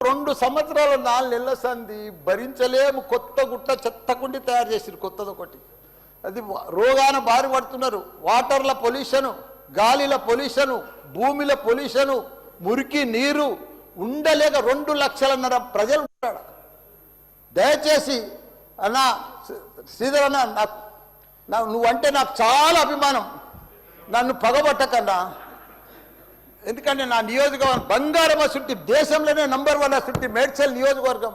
2 సంవత్సరాల 4 నెలల సంధి భరించలేము. కొత్త గుట్ట చెత్తకుండి తయారు చేసిరు కొత్తదొకటి. అది రోగాన బారి పడుతున్నారు. వాటర్ల పొల్యూషను, గాలిల పొల్యూషను, భూమిల పొల్యూషను, మురికి నీరు ఉండలేక 2 లక్షలన్నర ప్రజలు ఉంటాడు. దయచేసి అన్న శ్రీధర్ అన్న, నువ్వంటే నాకు చాలా అభిమానం. నన్ను పగబట్టకన్నా. ఎందుకంటే నా నియోజకవర్గం బంగారం అసుంటి దేశంలోనే నంబర్ 1 అసుంటి మేడ్చల్ నియోజకవర్గం.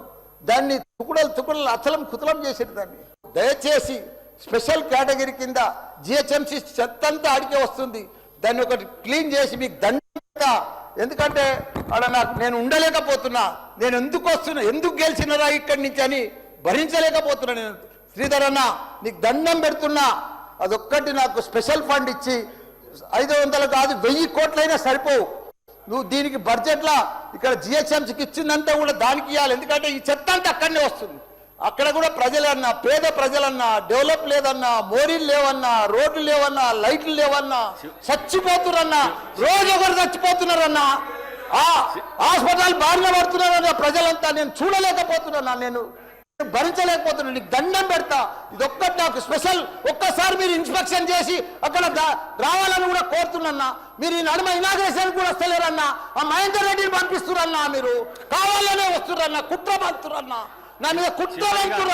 దాన్ని తుకుడలు అచలం కుతలం చేసేది. దాన్ని దయచేసి స్పెషల్ కేటగిరీ కింద జిహెచ్ఎంసీ చెత్తంతా ఆడికే వస్తుంది. దాన్ని ఒకటి క్లీన్ చేసి మీకు దండ. ఎందుకంటే ఆడ నేను ఉండలేకపోతున్నా. నేను ఎందుకు వస్తున్నా, ఎందుకు గెలిచినరా ఇక్కడి నుంచి అని భరించలేకపోతున్నా. నేను శ్రీధర్ అన్న నీకు దండం పెడుతున్నా. అదొక్కటి నాకు స్పెషల్ ఫండ్ ఇచ్చి 500 కాదు 1000 కోట్లైనా సరిపోవు. నువ్వు దీనికి బడ్జెట్లో ఇక్కడ జిహెచ్ఎంసీకి ఇచ్చిందంతా కూడా దానికి ఇవ్వాలి. ఎందుకంటే ఈ చెత్త అంతా అక్కడనే వస్తుంది. అక్కడ కూడా ప్రజలన్నా, పేద ప్రజలన్నా, డెవలప్ లేదన్నా, మోరీలు లేవన్నా, రోడ్లు లేవన్నా, లైట్లు లేవన్నా, చచ్చిపోతున్నారన్నా. రోజు ఒకరు చచ్చిపోతున్నారన్నా. హాస్పిటల్ బారిన పడుతున్నారన్న ప్రజలంతా. నేను చూడలేకపోతున్నా, నేను భరించలేకపోతున్నా. నీకు దండం పెడతా. ఇదొక్కటి నాకు స్పెషల్. ఒక్కసారి మీరు ఇన్స్పెక్షన్ చేసి అక్కడ రావాలని కూడా కోరుతున్నా. మీరు ఈ నడుమ ఇనాగ్రేషన్ కూడా వస్తలేరన్నా. ఆ మహేందర్ రెడ్డిని పంపిస్తురన్నా. మీరు కావాలనే వస్తురన్నా. కుట్ర పంతురన్నా. నా మీద కుట్ర పంతురన్నా.